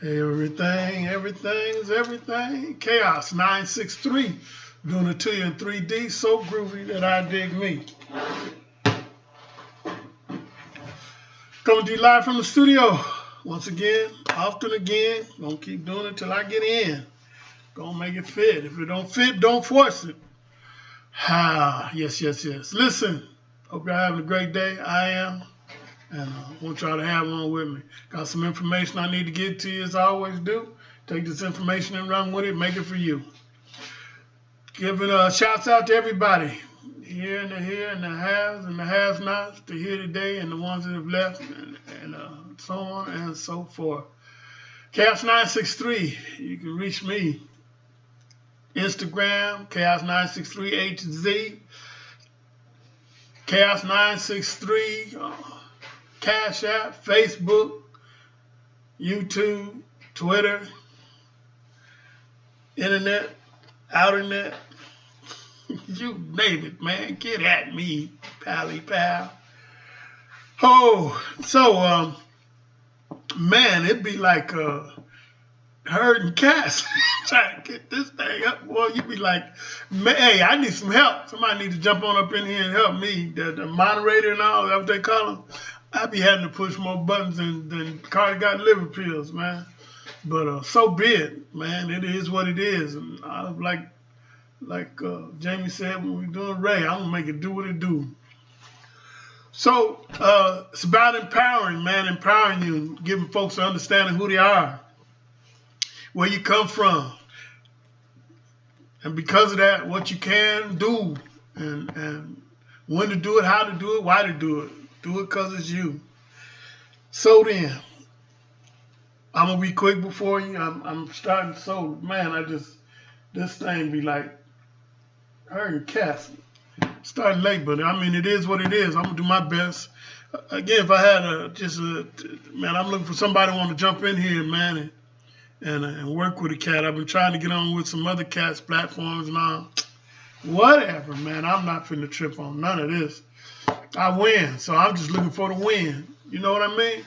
Everything's everything. Chaos963 doing it to you in 3D, so groovy that I dig me. Coming to you live from the studio. Once again, often again, gonna keep doing it till I get in. Gonna make it fit. If it don't fit, don't force it. Yes. Listen, hope y'all having a great day. I am. And I want y'all to have one with me. Got some information I need to get to you as I always do. Take this information and run with it, make it for you. Giving shouts out to everybody. Here and the haves and the has-nots, the here today and the ones that have left, and so on and so forth. Chaos963, you can reach me. Instagram, Chaos963HZ. Chaos963, Cash App, Facebook, YouTube, Twitter, Internet, Outernet. You name it, man. Get at me, pally pal. Oh, so, man, it'd be like herding cats trying to get this thing up. Boy, you'd be like, man, hey, I need some help. Somebody need to jump on up in here and help me. The moderator and all, that's what they call them. I be having to push more buttons than Carter got liver pills, man. But so be it, man. It is what it is. And I like Jamie said when we were doing Ray, I'm gonna make it do what it do. So it's about empowering, man, empowering you, giving folks an understanding who they are, where you come from, and because of that, what you can do, and when to do it, how to do it, why to do it. Do it because it's you. So then, I'm going to be quick before you. I'm starting, so, man, this thing be like, herding cats. Starting late, but I mean, it is what it is. I'm going to do my best. Again, if I had man, I'm looking for somebody who want to jump in here, man, and work with a cat. I've been trying to get on with some other cats, platforms and all. Whatever, man. I'm not finna trip on none of this. I win, so I'm just looking for the win. You know what I mean?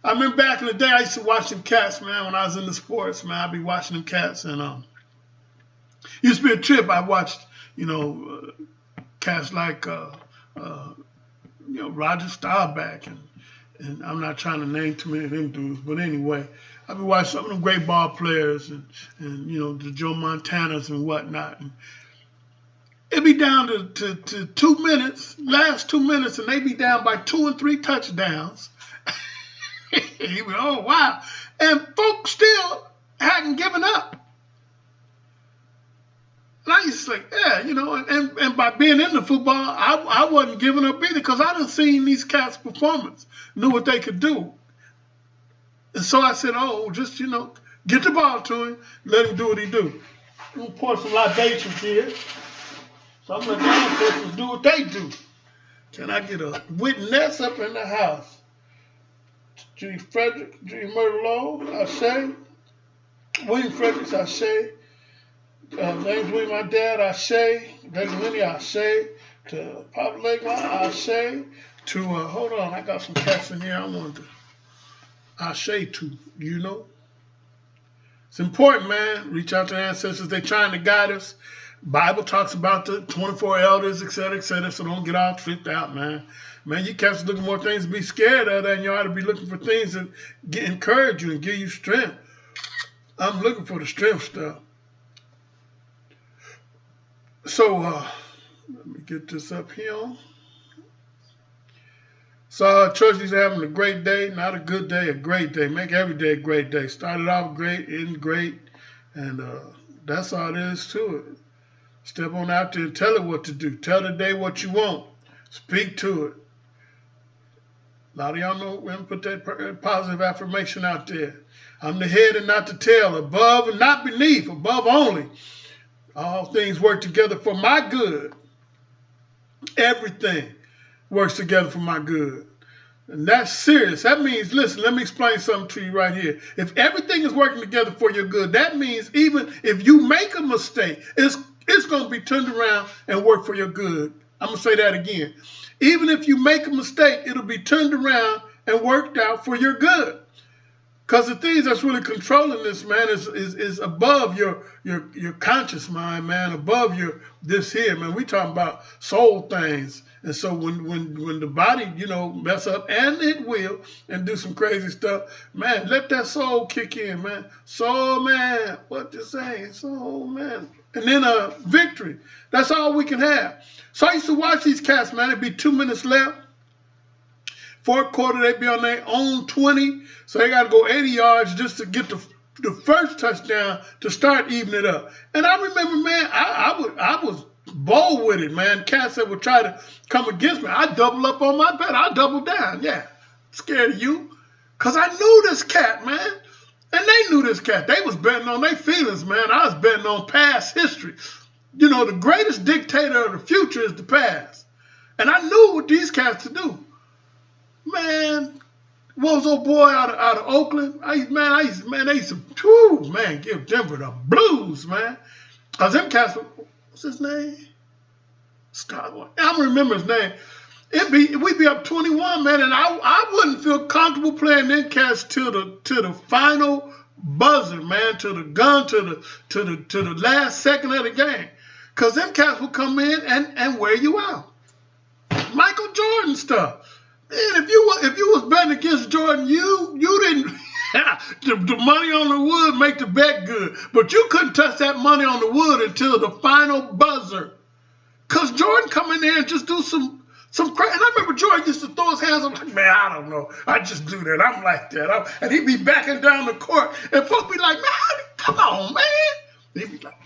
I remember back in the day, I used to watch them cats, man, when I was in the sports, man. I'd be watching them cats, and used to be a trip. I watched, cats like, Roger Staubach, and I'm not trying to name too many of them dudes, but anyway, I've been watching some of them great ball players and the Joe Montanas and whatnot. And it'd be down to 2 minutes, last 2 minutes, and they'd be down by 2 and 3 touchdowns. He went, oh, wow. And folks still hadn't given up. And I used to say, yeah, and by being into football, I wasn't giving up either because I done seen these cats' performance, knew what they could do. And so I said, oh, just, get the ball to him, let him do what he do. I'm going to pour some libations here. So I'm going to let the persons do what they do. Can I get a witness up in the house? Judy Frederick, Judy Murderlow, Ashe. William Fredericks, Ashe. James William, my dad, Ashe. David Winnie, Ashe. To Papa Lakeline, Ashe. To, hold on, I got some cats in here I wanted to Ashe to, It's important, man. Reach out to ancestors. They're trying to guide us. Bible talks about the 24 elders, et cetera, so don't get all tripped out, man. Man, you cats looking more things to be scared of than you ought to be looking for things that encourage you and give you strength. I'm looking for the strength stuff. So, let me get this up here. So, Trustee having a great day, not a good day, a great day. Make every day a great day. Started off great, ending great, and that's all there is to it. Step on out there and tell it what to do. Tell the day what you want. Speak to it. A lot of y'all know when put that positive affirmation out there. I'm the head and not the tail, above and not beneath, above only. All things work together for my good. Everything works together for my good. And that's serious. That means, listen, let me explain something to you right here. If everything is working together for your good, that means even if you make a mistake, it's going to be turned around and work for your good. I'm going to say that again. Even if you make a mistake, it'll be turned around and worked out for your good. Because the things that's really controlling this, man, is above your conscious mind, man, above your this here, man. We talking about soul things. And so when the body, you know, mess up, and it will, and do some crazy stuff, man, let that soul kick in, man. Soul, man, what you saying? Soul, man. And then victory. That's all we can have. So I used to watch these cats, man. It'd be 2 minutes left. Fourth quarter, they'd be on their own 20. So they got to go 80 yards just to get the first touchdown to start evening it up. And I remember, man, I was bold with it, man. Cats that would try to come against me, I double up on my bet. I double down. Yeah, scared of you. Because I knew this cat, man. And they knew this cat. They was betting on their feelings, man. I was betting on past history. You know, the greatest dictator of the future is the past. And I knew what these cats to do. Man, what was old boy out of Oakland? They used to give Denver the blues, man. Cause them cats, what's his name? Scott. I don't remember his name. We'd be up 21, man, and I wouldn't feel comfortable playing them cats to the final buzzer, man, to the gun, to the last second of the game. Cause them cats would come in and wear you out. Michael Jordan stuff. Man, if you was betting against Jordan, you didn't the money on the wood make the bet good. But you couldn't touch that money on the wood until the final buzzer. Cause Jordan come in there and just do some crazy. And I remember Jordan used to throw his hands up like, man, I don't know. I just do that. I'm like that. And he'd be backing down the court. And folks be like, man, come on, man. He'd be like,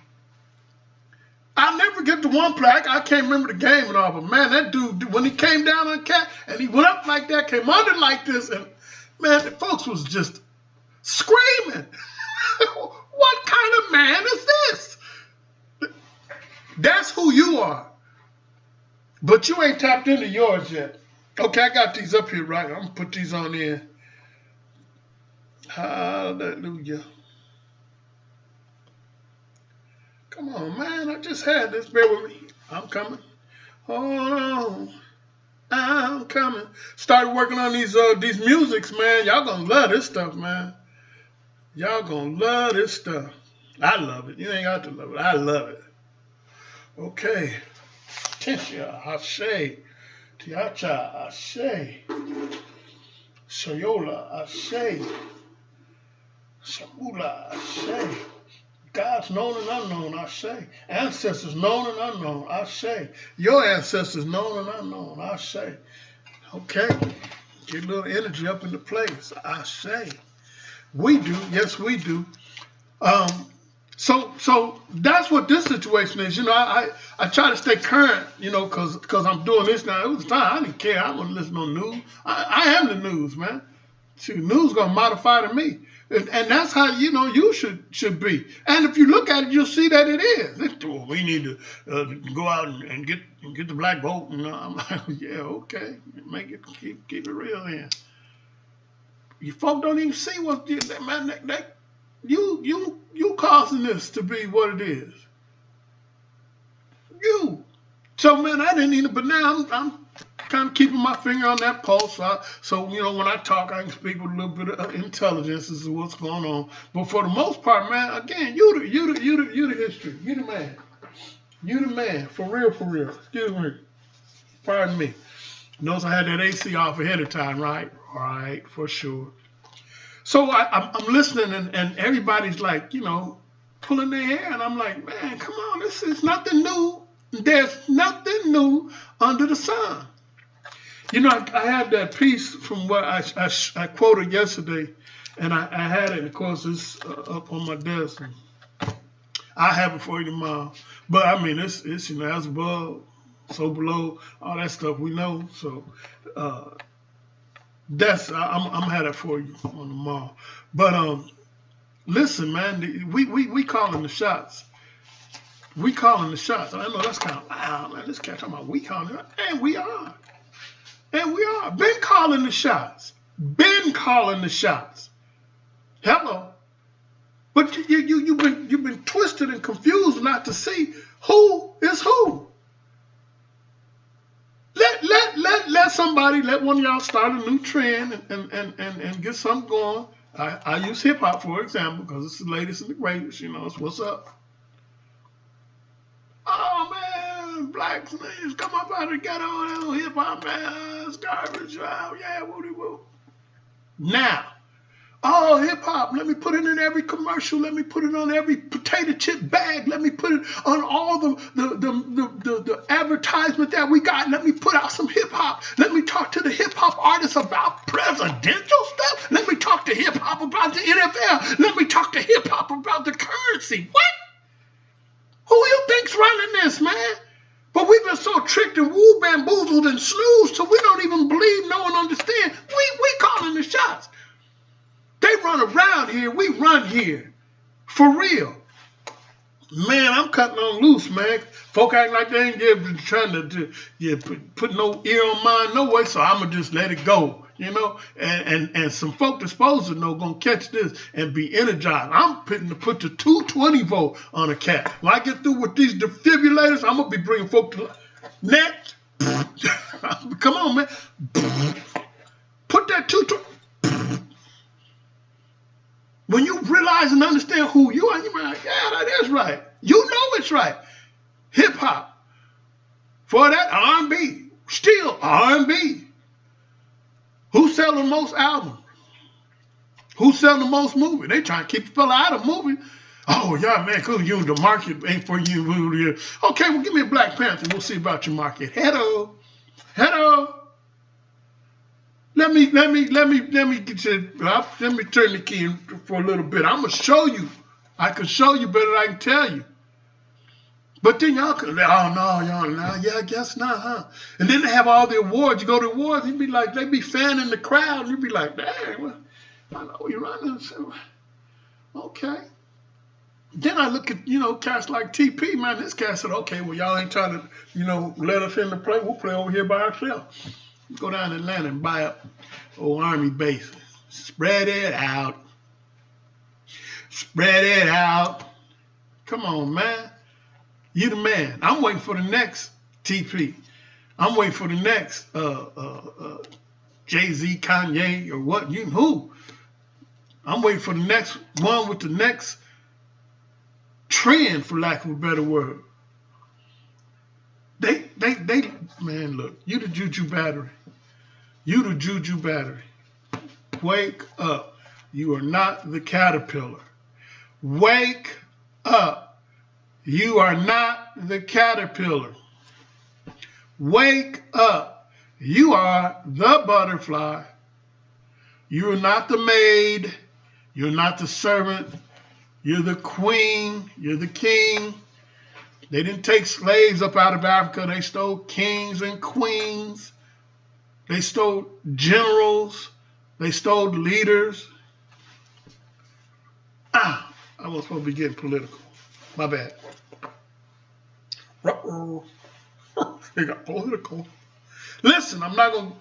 I'll never get to one play. I can't remember the game and all, but man, that dude, when he came down on cat and he went up like that, came under like this, and man, the folks was just screaming. What kind of man is this? That's who you are. But you ain't tapped into yours yet. Okay, I got these up here, right? I'm going to put these on in. Hallelujah. Come on, man. I just had this. Bear with me. I'm coming. Hold on. I'm coming. Started working on these musics, man. Y'all gonna love this stuff, man. Y'all gonna love this stuff. I love it. You ain't got to love it. I love it. Okay. Tisha, Ashe. Tiacha, Ashe. Shayola, Ashe. Shamula, Ashe. God's known and unknown, I say. Ancestors known and unknown, I say. Your ancestors known and unknown, I say. Okay. Get a little energy up into place, I say. We do. Yes, we do. So that's what this situation is. You know, I try to stay current, you know, because I'm doing this now. It was time. I didn't care. I wasn't listening to no news. I am the news, man. See, the news going to modify to me. And that's how, you know, you should be. And if you look at it, you'll see that it is. We need to go out and get the black vote. And I'm like, yeah, okay. Make it, keep it real then. You folk don't even see what, man, you causing this to be what it is. You. So, man, I didn't even, but now I'm kind of keeping my finger on that pulse. So, you know, when I talk, I can speak with a little bit of intelligence as to what's going on. But for the most part, man, again, you the history. You the man. You the man. For real, for real. Excuse me. Pardon me. Notice I had that AC off ahead of time, right? All right, for sure. So I'm listening, and everybody's like, you know, pulling their hair, and I'm like, man, come on, this is nothing new. There's nothing new under the sun. You know, I had that piece from what I quoted yesterday, and I had it, of course, it's up on my desk. And I'll have it for you tomorrow. But, I mean, it's you know, as above, so below, all that stuff we know. So, I'm going to have that for you on tomorrow. But, listen, man, we calling the shots. We calling the shots. I know that's kind of loud, man. This cat talking about we calling it, and we are. And we are. Been calling the shots. Been calling the shots. Hello. But you've been twisted and confused not to see who is who. Let somebody, let one of y'all start a new trend and get something going. I use hip hop for example because it's the latest and the greatest. You know, it's what's up. Oh man, blacks niggas come up out of the ghetto, hip hop, man, it's garbage. Oh, yeah, woody woo. Now, oh, hip hop, let me put it in every commercial. Let me put it on every potato chip bag. Let me put it on all the advertisement that we got. Let me put out some hip hop. Let me talk to the hip hop artists about presidential stuff. Let me talk to hip hop about the NFL. Let me talk to hip hop about the currency. What? Who you think's running this, man? But we've been so tricked and woo bamboozled and snoozed till we don't even believe, no one understand. We calling the shots. They run around here, we run here. For real. Man, I'm cutting on loose, man. Folk act like they ain't trying to put no ear on mine no way, so I'ma just let it go. You know, and some folk that's supposed to know gonna catch this and be energized. I'm putting to put the 220 volt on a cat. When I get through with these defibrillators, I'm gonna be bringing folk to next. Come on, man. Put that 220. When you realize and understand who you are, you're like, yeah, that is right. You know it's right. Hip hop. For that, R&B. Still R&B. Who sell the most albums? Who sell the most movies? They trying to keep the fella out of movies. Oh, yeah, man, cool. You, the market ain't for you. Okay, well, give me a Black Panther. We'll see about your market. Hello. Let me get you. Let me turn the key for a little bit. I'm gonna show you. I can show you better than I can tell you. But then y'all could, oh no, y'all, no, yeah, I guess not, huh? And then they have all the awards. You go to awards, you'd be like, they be fanning the crowd, and you'd be like, dang, well, I know you're running. So, okay. Then I look at, cats like TP, man. This cat said, okay, well, y'all ain't trying to, let us in the play. We'll play over here by ourselves. Go down to Atlanta and buy up old Army base. Spread it out. Spread it out. Come on, man. You the man. I'm waiting for the next TP. I'm waiting for the next Jay-Z, Kanye, or what? Who? I'm waiting for the next one with the next trend, for lack of a better word. They, man, look, you the juju battery. You the juju battery. Wake up. You are not the caterpillar. Wake up. You are not the caterpillar. Wake up. You are the butterfly. You are not the maid. You're not the servant. You're the queen. You're the king. They didn't take slaves up out of Africa. They stole kings and queens. They stole generals. They stole leaders. I was supposed to be getting political. My bad. They got political. Listen, I'm not gonna,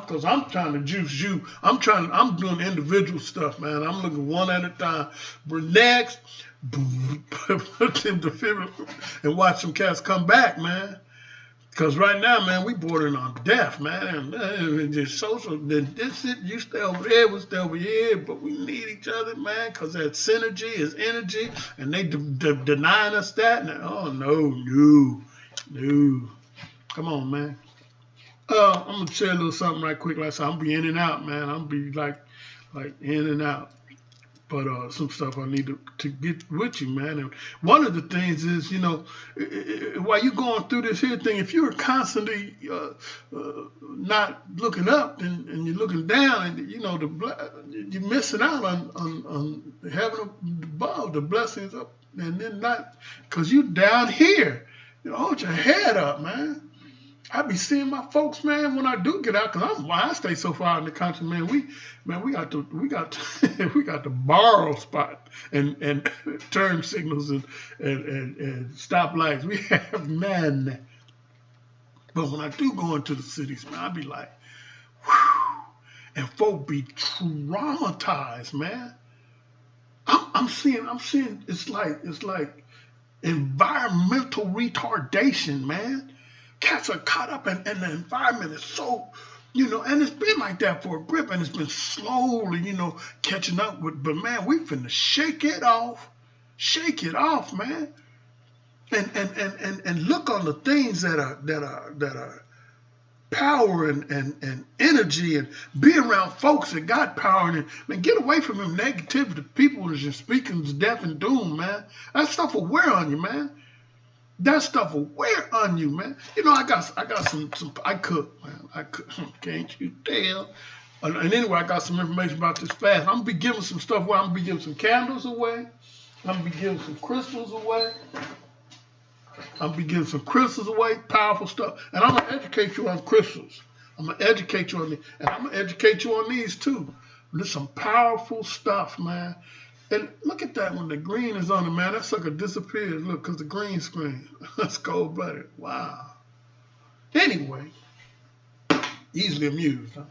because I'm trying to juice you. I'm doing individual stuff, man. I'm looking one at a time. But next, put them to film and watch some cats come back, man. Because right now, man, we bordering on death, man. And just social, this it, you stay over there, we stay over here, but we need each other, man, because that synergy is energy, and they denying us that. And, oh, no. Come on, man. I'm going to share a little something right quick. Like I said, I'm going to be in and out, man. I'm going to be like in and out. But some stuff I need to get with you, man. And one of the things is, while you're going through this here thing, if you're constantly not looking up and you're looking down, and you're missing out on having above the blessings up, and then not because you're down here. Hold your head up, man. I be seeing my folks, man, when I do get out, because I stay so far in the country, man. We got the borrow spot and turn signals and stoplights. We have none. But when I do go into the cities, man, I be like, whew, and folk be traumatized, man. I'm seeing it's like environmental retardation, man. Cats are caught up and the environment is so You know, and it's been like that for a grip, and it's been slowly, catching up with. But man, we finna shake it off, man, and look on the things that are power and energy, and be around folks that got power, and get away from them negativity. People that's just speaking death and doom, man. That stuff will wear on you, man. That stuff will wear on you, man. I got some I cook, man. I cook. Can't you tell? And anyway, I got some information about this fast. I'm gonna be giving some stuff where I'm gonna be giving some candles away. I'm gonna be giving some crystals away. I'm gonna be giving some crystals away, powerful stuff. And I'm gonna educate you on crystals. I'm gonna educate you on these, and I'm gonna educate you on these too. There's some powerful stuff, man. And look at that, when the green is on it, man, that sucker disappears. Look, because the green screen. That's cold-blooded. Wow. Anyway, easily amused, huh?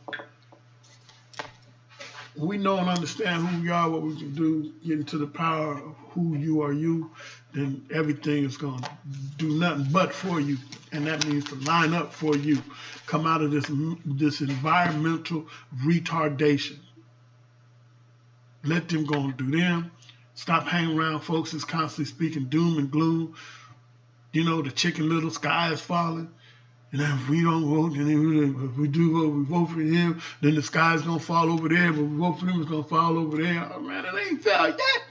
When we know and understand who we are, what we can do, get into the power of who you are, then everything is going to do nothing but for you. And that means to line up for you. Come out of this environmental retardation. Let them go and do them. Stop hanging around folks that's constantly speaking doom and gloom. The Chicken Little, sky is falling. And if we don't vote, and if we do vote, we vote for him, then the sky's going to fall over there. But we vote for him, it's going to fall over there. Oh, man, it ain't fell yet.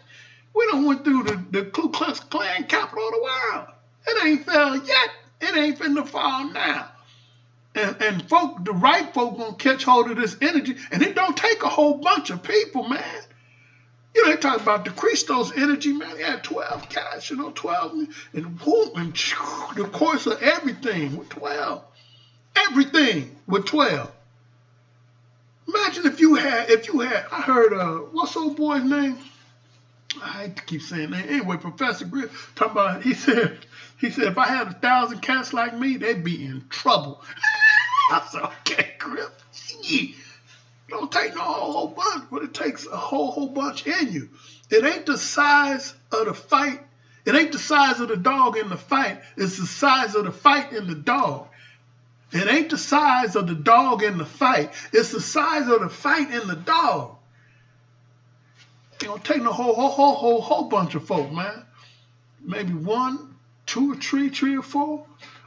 We done went through the Ku Klux Klan capital of the world. It ain't fell yet. It ain't finna fall now. And folk, the right folk gonna catch hold of this energy, and it don't take a whole bunch of people, man. They talk about the Christos energy, man. They had 12 cats, 12, and the course of everything with 12. Everything with 12. Imagine if you had, I heard, what's old boy's name? I hate to keep saying that. Anyway, Professor Griff talking about, he said, if I had 1,000 cats like me, they'd be in trouble. I said, okay, Griff, don't take no whole bunch, but it takes a whole bunch in you. It ain't the size of the fight. It ain't the size of the dog in the fight. It's the size of the fight in the dog. It ain't the size of the dog in the fight. It's the size of the fight in the dog. It don't take no whole bunch of folk, man. Maybe 1, 2 or 3 or 4,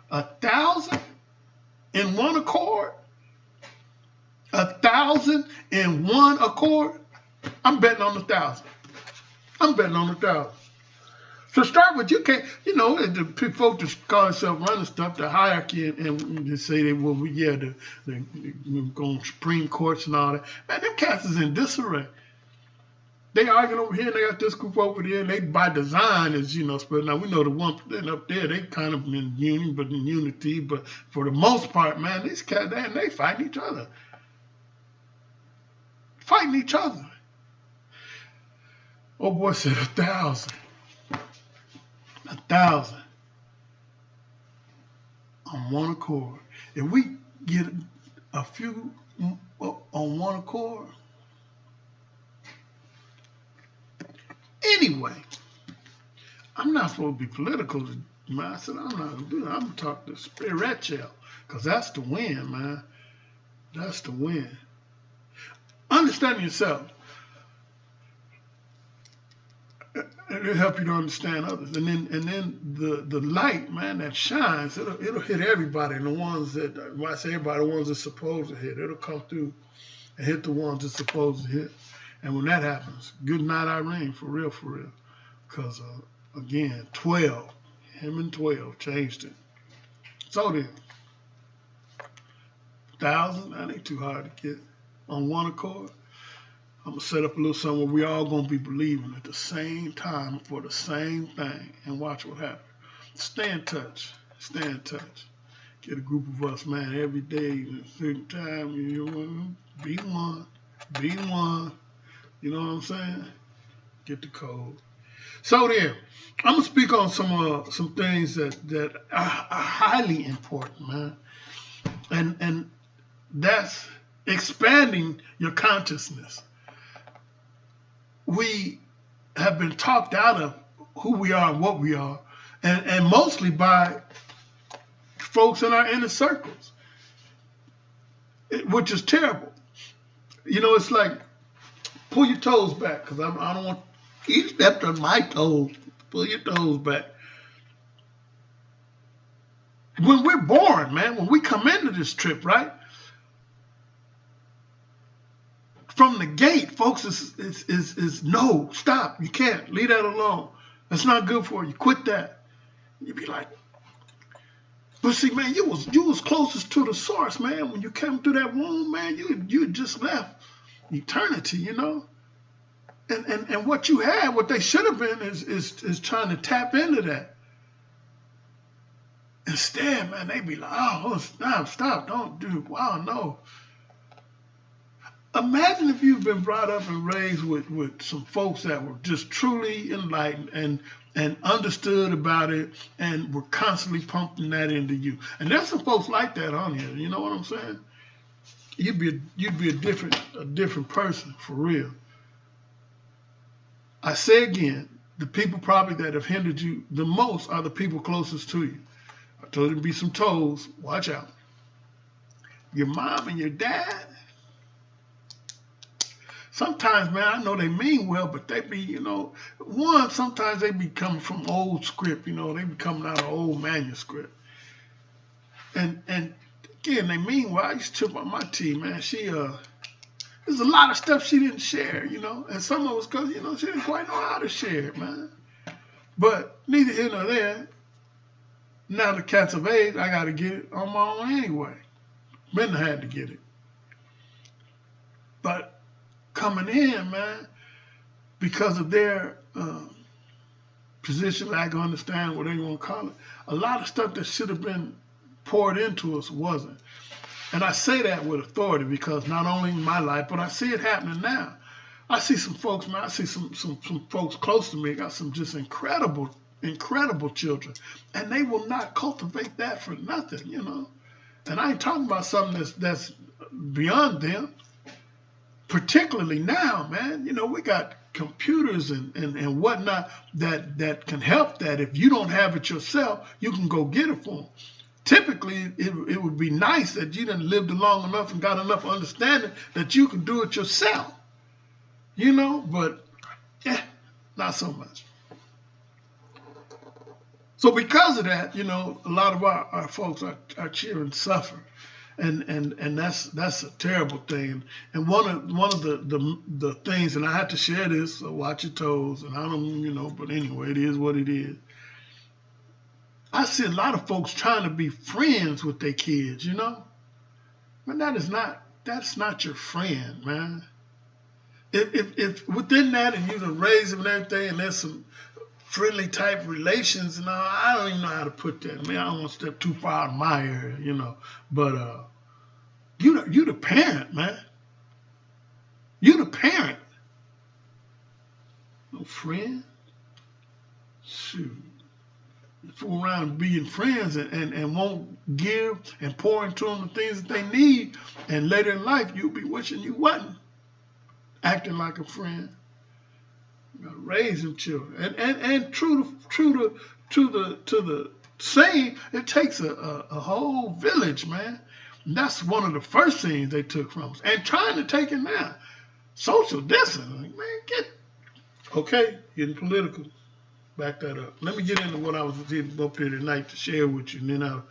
1,000 in one accord. 1,000 in one accord. I'm betting on 1,000. I'm betting on 1,000. So start with, you can't, the folk that call themselves running stuff, the hierarchy, and they say the going Supreme Courts and all that. Man, them cats is in disarray. They arguing over here, and they got this group over there, and they by design is, spread. Now we know the one up there, they kind of in union, but in unity. But for the most part, man, these cats, they fighting each other. Fighting each other. Oh boy said 1,000. 1,000 on one accord. If we get a few on one accord. Anyway, I'm not supposed to be political. Man, I said I'm not going to do that. I'm going to talk to spiritual, because that's the win, man. That's the win. Understand yourself. It'll help you to understand others. And then the light, man, that shines, it'll hit everybody. And the ones that, when I say everybody, the ones that's supposed to hit, it'll come through and hit the ones that's supposed to hit. And when that happens, good night, Irene, for real. Because, again, 12, him and 12 changed it. So then, 1,000, that ain't too hard to get on one accord. I'm going to set up a little something where we all going to be believing at the same time for the same thing, and watch what happens. Stay in touch. Stay in touch. Get a group of us, man, every day at a certain time. Be one. Be one. You know what I'm saying? Get the code. So then, I'm going to speak on some things that are highly important, man. And that's expanding your consciousness. We have been talked out of who we are and what we are, and mostly by folks in our inner circles. which is terrible. You know, it's like, pull your toes back, because I don't want, he stepped on my toes. Pull your toes back. When we're born, man, when we come into this trip, right? From the gate, folks, is no, stop. You can't. Leave that alone. That's not good for you. Quit that. You'd be like, but see, man, you was closest to the source, man. When you came through that womb, man, you just left eternity, you know. And what you had, what they should have been, is trying to tap into that. Instead, man, they be like, oh, stop, don't do, wow, no. Imagine if you've been brought up and raised with some folks that were just truly enlightened and understood about it and were constantly pumping that into you. And there's some folks like that on here. You know what I'm saying? You'd be a different person for real. I say again, the people probably that have hindered you the most are the people closest to you. I told you to be some toes. Watch out. Your mom and your dad. Sometimes, man, I know they mean well, but they be, you know, sometimes they be coming from old script, you know, they be coming out of old manuscript. And again, they mean well. I used to chip on my tea, man. There's a lot of stuff she didn't share, you know, and some of it was because, you know, she didn't quite know how to share it, man. But neither here nor there. Now the cat's of age, I got to get it on my own anyway. Been had to get it. But coming in, man, because of their position, lack of understanding, whatever you want to call it, a lot of stuff that should have been poured into us wasn't. And I say that with authority because not only in my life, but I see it happening now. I see some folks, man, I see some folks close to me, got some just incredible children. And they will not cultivate that for nothing, you know. And I ain't talking about something that's beyond them. Particularly now, man, you know, we got computers and whatnot that can help that. If you don't have it yourself, you can go get it for them. Typically, it would be nice that you done lived long enough and got enough understanding that you can do it yourself. You know, but not so much. So because of that, you know, a lot of our folks, our children suffer. And that's a terrible thing. And one of the things, and I have to share this, so watch your toes, and I don't, you know, but anyway, it is what it is. I see a lot of folks trying to be friends with their kids, you know? But that's not your friend, man. If within that and you done raise them and everything, and there's some friendly type relations, and I don't even know how to put that. Man, I don't want to step too far out of my area, you know. But you the parent, man. You the parent. No friend. Shoot. You fool around being friends and won't give and pour into them the things that they need, and later in life you'll be wishing you wasn't acting like a friend. You gotta raise them children, and true to the saying, it takes a whole village, man. And that's one of the first things they took from us, and trying to take it now. Social distancing, like, man, getting political. Back that up. Let me get into what I was up here tonight to share with you, and then I'll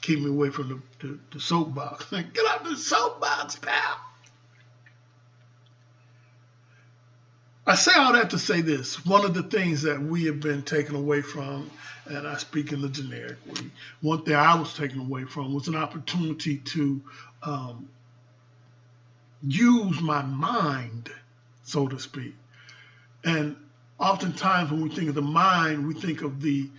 keep me away from the soapbox. Get out the soapbox, pal. I say all that to say this. One of the things that we have been taken away from, and I speak in the generic way, one thing I was taken away from was an opportunity to use my mind, so to speak. And oftentimes when we think of the mind, we think of the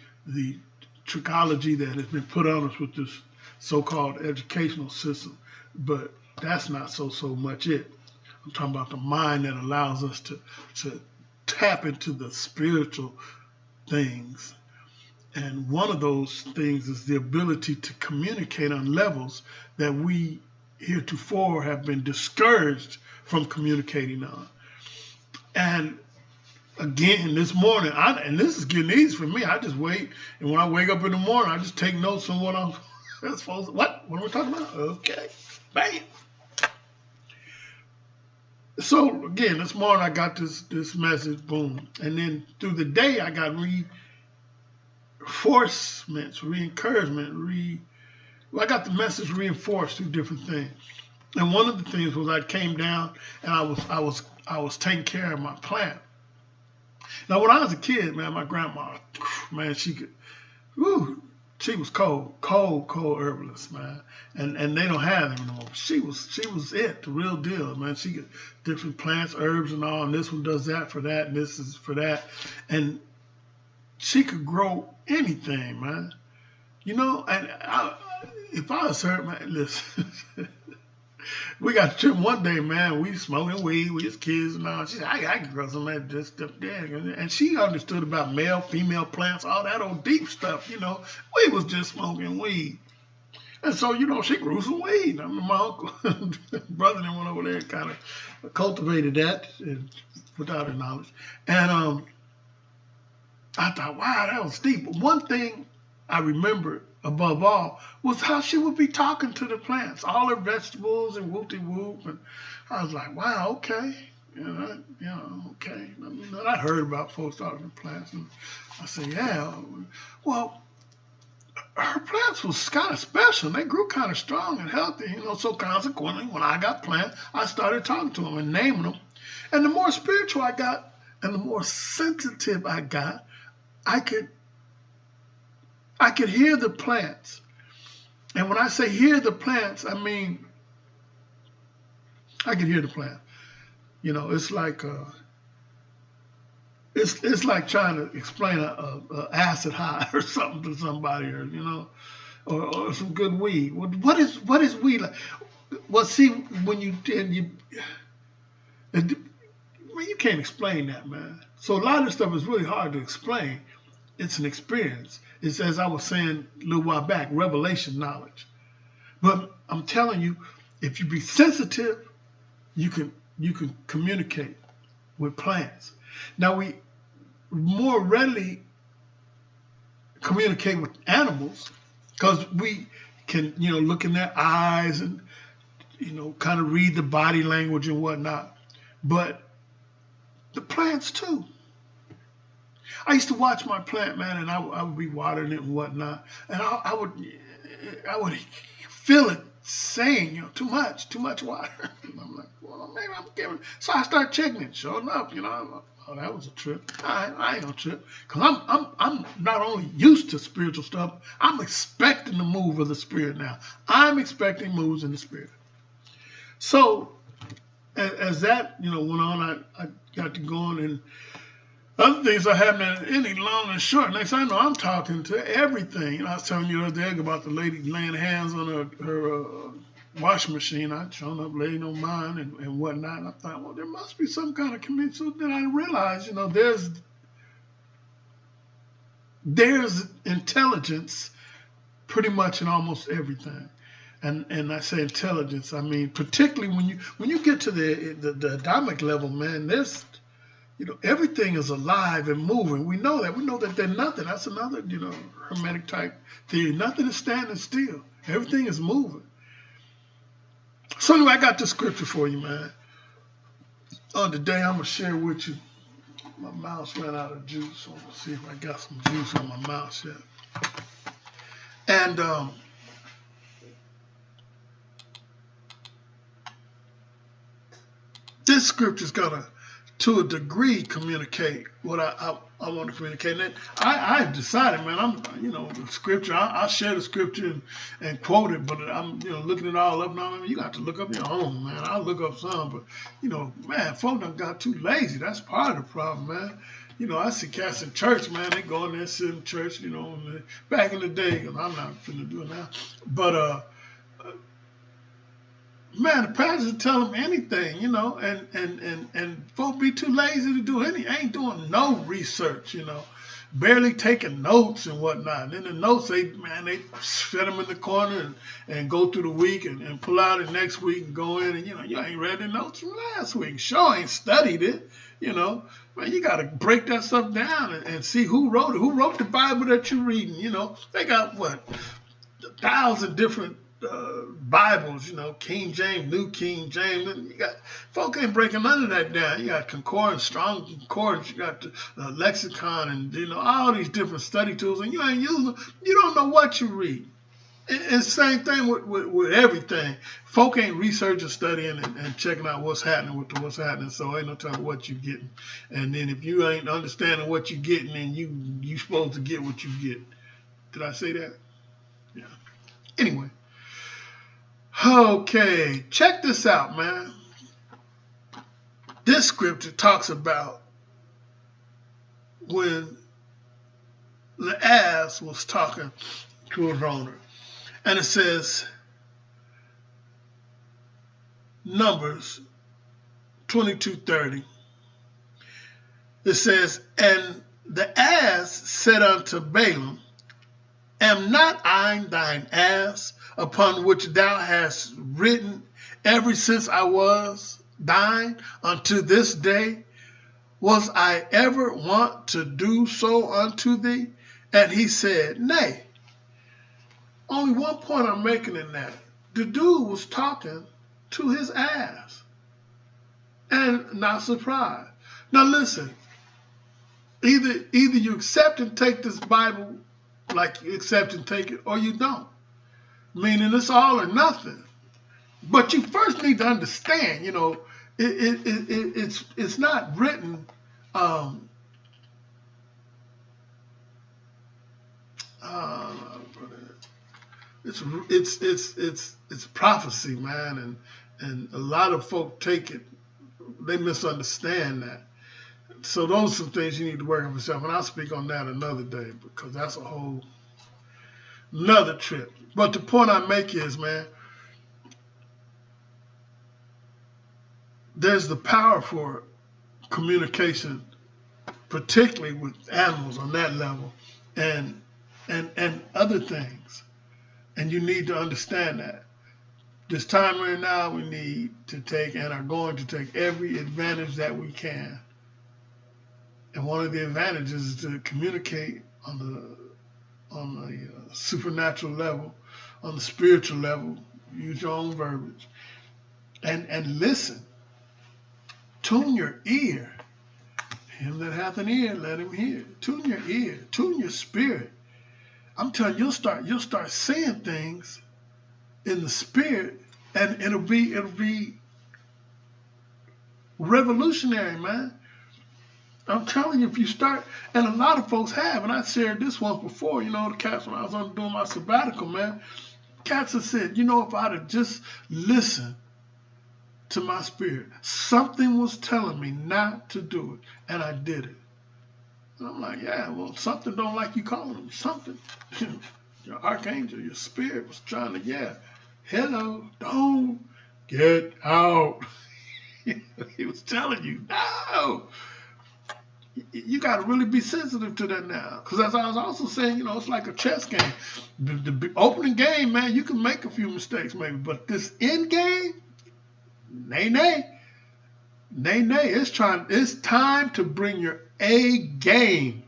trichology that has been put on us with this so-called educational system. But that's not so much it. I'm talking about the mind that allows us to tap into the spiritual things. And one of those things is the ability to communicate on levels that we heretofore have been discouraged from communicating on. And again, this morning, and this is getting easy for me, I just wait, and when I wake up in the morning, I just take notes on what I'm supposed to, what are we talking about? Okay, bam. So again, this morning I got this message, boom, and then through the day I got reinforcements, re-encouragement, I got the message reinforced through different things. And one of the things was I came down and I was taking care of my plant. Now when I was a kid, man, my grandma, man, she could, whew, she was cold herbalist, man. And they don't have them anymore. She was it, the real deal, man. She got different plants, herbs and all, and this one does that for that, and this is for that. And she could grow anything, man. You know, and if I was her, man, listen, we got to trip one day, man. We smoking weed, we was kids and all. She said, I can grow some of that stuff there. And she understood about male, female plants, all that old deep stuff, you know. We was just smoking weed. And so, you know, she grew some weed. I mean, my uncle, brother then went over there and kind of cultivated that and without her knowledge. And I thought, wow, that was deep. But one thing I remember above all was how she would be talking to the plants, all her vegetables and whoop-de-whoop. And I was like, wow, okay. Okay. I mean, I heard about folks talking to plants. And I said, yeah, well, her plants was kind of special. They grew kind of strong and healthy, you know. So consequently, when I got plants, I started talking to them and naming them. And the more spiritual I got and the more sensitive I got, I could hear the plants. And when I say hear the plants, I mean, I could hear the plant. You know, it's like it's like trying to explain a acid high or something to somebody, or you know, or some good weed. What is weed like? Well, see, when you can't explain that, man. So a lot of stuff is really hard to explain. It's an experience. It's, as I was saying a little while back, revelation knowledge. But I'm telling you, if you be sensitive, you can communicate with plants. Now we more readily communicate with animals because we can, you know, look in their eyes and, you know, kind of read the body language and whatnot. But the plants too. I used to watch my plant, man, and I would be watering it and whatnot, and I would feel it saying, you know, too much water. And I'm like, well, maybe I'm giving. So I start checking it. Sure enough, you know, oh, that was a trip. I ain't gonna trip, cause I'm not only used to spiritual stuff, I'm expecting the move of the spirit now. I'm expecting moves in the spirit. So as that, you know, went on, I got to going and. Other things are happening any long and short. Next thing I know, I'm talking to everything. You know, I was telling you the other day about the lady laying hands on her washing machine. I'd shown up laying on mine and whatnot. And I thought, well, there must be some kind of community. So then I realized, you know, there's intelligence pretty much in almost everything. And I say intelligence, I mean, particularly when you get to the atomic level, man, there's, you know, everything is alive and moving. We know that. We know that there's nothing. That's another, you know, Hermetic type theory. Nothing is standing still. Everything is moving. So anyway, I got this scripture for you, man. Today I'm going to share with you. My mouse ran out of juice, so I'm going to see if I got some juice on my mouse yet. And this scripture's going to a degree communicate what I want to communicate. And I decided, man, I'm, you know, the scripture, I'll share the scripture and quote it, but I'm, you know, looking it all up now. I mean, you got to look up your own, man. I'll look up some, but, you know, man, folk done got too lazy. That's part of the problem, man. You know, I see cats in church, man. They go in there, sit in church, you know, back in the day, because I'm not finna do it now. But, man, the pastor tell them anything, you know, and folk be too lazy to do anything. Ain't doing no research, you know, barely taking notes and whatnot. And then the notes, they fit them in the corner and go through the week and pull out it next week and go in and, you know, you ain't read the notes from last week. Sure ain't studied it, you know. Man, you got to break that stuff down and see who wrote it. Who wrote the Bible that you're reading, you know. They got, what, 1,000 different Bibles, you know, King James, New King James. You got folk ain't breaking none of that down. You got concordance, strong concordance. You got the lexicon, and you know all these different study tools, and you ain't using them. You don't know what you read. And same thing with everything. Folk ain't researching, studying, and checking out what's happening with what's happening. So ain't no telling what you getting. And then if you ain't understanding what you getting, then you supposed to get what you get. Did I say that? Yeah. Anyway. Okay, check this out, man. This scripture talks about when the ass was talking to his owner. And it says, Numbers 22:30. It says, and the ass said unto Balaam, am not I thine ass, upon which thou hast ridden ever since I was thine unto this day? Was I ever wont to do so unto thee? And he said, nay. Only one point I'm making in that. The dude was talking to his ass. And not surprised. Now listen, either you accept and take this Bible like you accept and take it, or you don't. Meaning it's all or nothing. But you first need to understand, you know, it's not written it's prophecy, man, and a lot of folk take it, they misunderstand that. So those are some things you need to work on yourself, and I'll speak on that another day because that's a whole another trip. But the point I make is, man, there's the power for communication, particularly with animals on that level, and other things. And you need to understand that. This time right now, we need to take and are going to take every advantage that we can. And one of the advantages is to communicate on the supernatural level, on the spiritual level. Use your own verbiage. And listen. Tune your ear. Him that hath an ear, let him hear. Tune your ear. Tune your spirit. I'm telling you, you'll start seeing things in the spirit, and it'll be revolutionary, man. I'm telling you, if you start, and a lot of folks have, and I shared this once before, you know, the cats when I was doing my sabbatical, man, cats have said, you know, if I'd have just listened to my spirit, something was telling me not to do it, and I did it. And I'm like, yeah, well, something don't like you calling him. Something. Your archangel, your spirit was trying to, yeah, hello, don't get out. He was telling you, no. You got to really be sensitive to that now. Because as I was also saying, you know, it's like a chess game. The opening game, man, you can make a few mistakes maybe. But this end game, nay. It's time to bring your A game.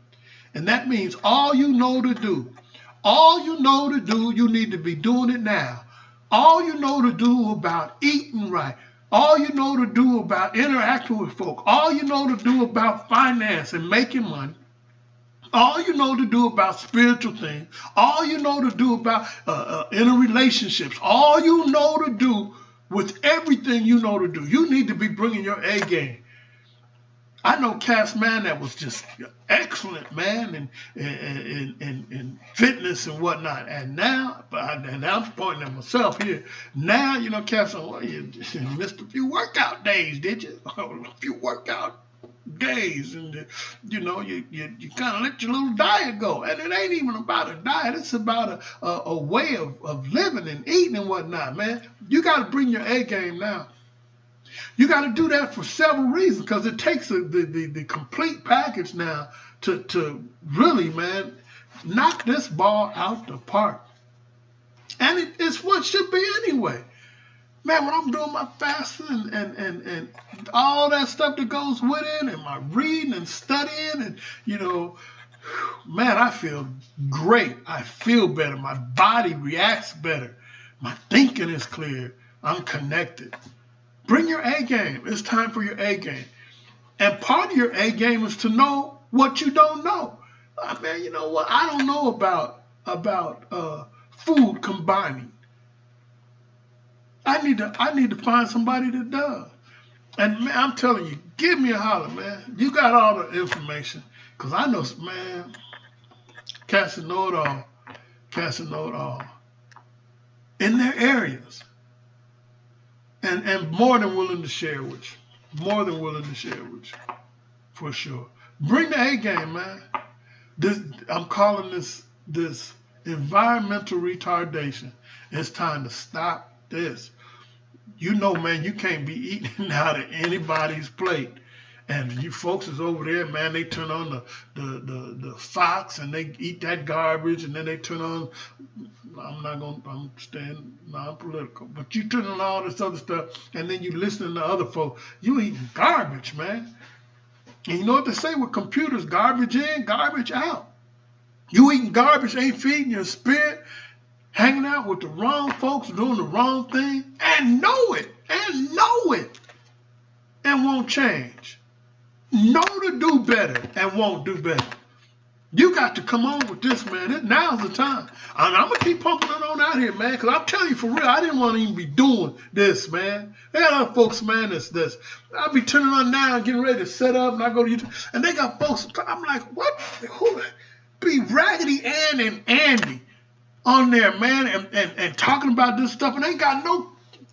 And that means all you know to do, you need to be doing it now. All you know to do about eating right, all you know to do about interacting with folk, all you know to do about finance and making money, all you know to do about spiritual things, all you know to do about inner relationships, all you know to do with everything you know to do, you need to be bringing your A game. I know cats, man, that was just excellent, man, and fitness and whatnot. And now, and I'm pointing at myself here. Now, you know, cats, well, you missed a few workout days, did you? A few workout days, and you know, you kind of let your little diet go. And it ain't even about a diet; it's about a way of living and eating and whatnot, man. You got to bring your A game now. You got to do that for several reasons, because it takes the complete package now to really, man, knock this ball out the park. And it's what should be anyway. Man, when I'm doing my fasting and all that stuff that goes with it, and my reading and studying, and, you know, man, I feel great. I feel better. My body reacts better. My thinking is clear. I'm connected. Bring your A game. It's time for your A game. And part of your A game is to know what you don't know. Man, you know what? I don't know about food combining. I need to find somebody that does. And man, I'm telling you, give me a holler, man. You got all the information. Because I know, man, cats that know it all. Cats that know it all. In their areas. And more than willing to share with you. More than willing to share with you. For sure. Bring the A game, man. I'm calling this environmental retardation. It's time to stop this. You know, man, you can't be eating out of anybody's plate. And you folks is over there, man, they turn on the Fox and they eat that garbage, and then they turn on, I'm staying non-political, but you turn on all this other stuff, and then you listening to other folks. You eating garbage, man. And you know what they say with computers, garbage in, garbage out. You eating garbage ain't feeding your spirit, hanging out with the wrong folks, doing the wrong thing, and know it, and won't change. Know to do better and won't do better. You got to come on with this, man. Now's the time. And I'm going to keep pumping it on out here, man, because I'm telling you for real, I didn't want to even be doing this, man. They got other folks, man, that's I'll be turning on now and getting ready to set up, and I go to YouTube, and they got folks, I'm like, what? Who? Be Raggedy Ann and Andy on there, man, and talking about this stuff, and they got no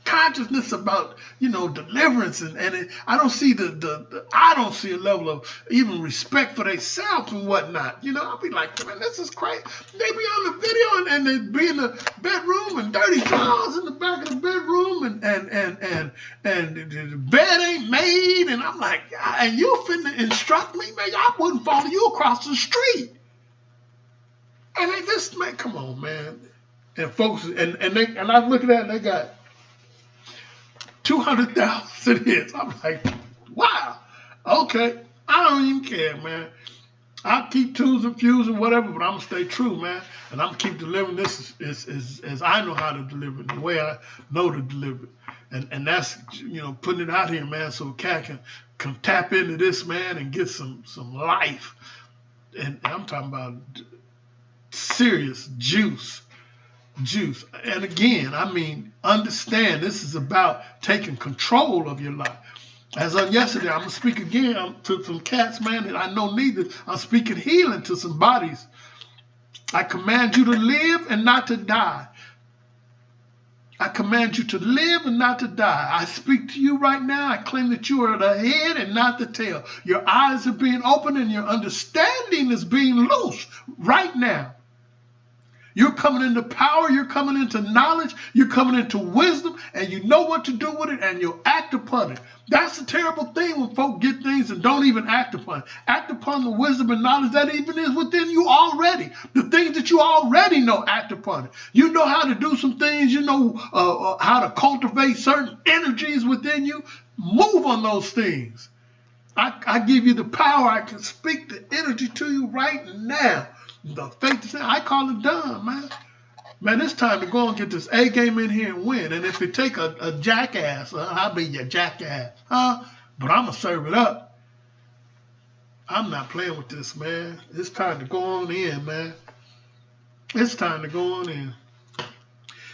consciousness about, you know, deliverance, and I don't see I don't see a level of even respect for themselves and whatnot. You know, I'll be like, man, this is crazy. They be on the video and they be in the bedroom and dirty drawers in the back of the bedroom and the bed ain't made, and I'm like, and you finna instruct me, man? I wouldn't follow you across the street. And they just, man, come on, man. And folks, and I look at that and they got 200,000 hits. I'm like, wow, okay. I don't even care, man. I'll keep twos and fews and whatever, but I'm going to stay true, man. And I'm going to keep delivering this as I know how to deliver it, the way I know to deliver it. And that's, you know, putting it out here, man, so cat can tap into this, man, and get some life. And I'm talking about serious juice. And again, I mean, understand this is about taking control of your life. As of yesterday, I'm going to speak again to some cats, man, that I know need this. I'm speaking healing to some bodies. I command you to live and not to die. I command you to live and not to die. I speak to you right now. I claim that you are the head and not the tail. Your eyes are being opened and your understanding is being loose right now. You're coming into power, you're coming into knowledge, you're coming into wisdom, and you know what to do with it, and you'll act upon it. That's the terrible thing when folk get things and don't even act upon it. Act upon the wisdom and knowledge that even is within you already. The things that you already know, act upon it. You know how to do some things, you know how to cultivate certain energies within you. Move on those things. I give you the power. I can speak the energy to you right now. The faith, I call it done, man. Man, it's time to go and get this A game in here and win. And if it take a jackass, I'll be your jackass, huh? But I'm going to serve it up. I'm not playing with this, man. It's time to go on in, man. It's time to go on in.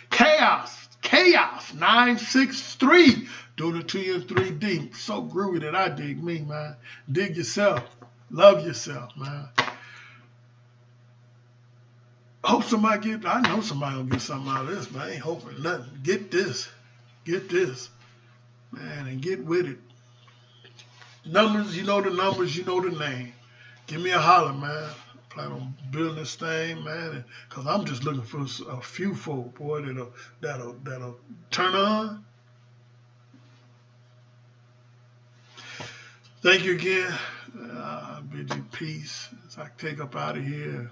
Chaos963. Doing it to you in 3D. So groovy that I dig me, man. Dig yourself. Love yourself, man. Hope somebody I know somebody will get something out of this, man. I ain't hoping nothing. Get this, man, and get with it. Numbers, you know the numbers, you know the name. Give me a holler, man. Plan on building this thing, man, because I'm just looking for a few folk, boy, that'll turn on. Thank you again. I bid you peace as I take up out of here.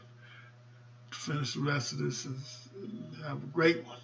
Finish the rest of this. Have a great one.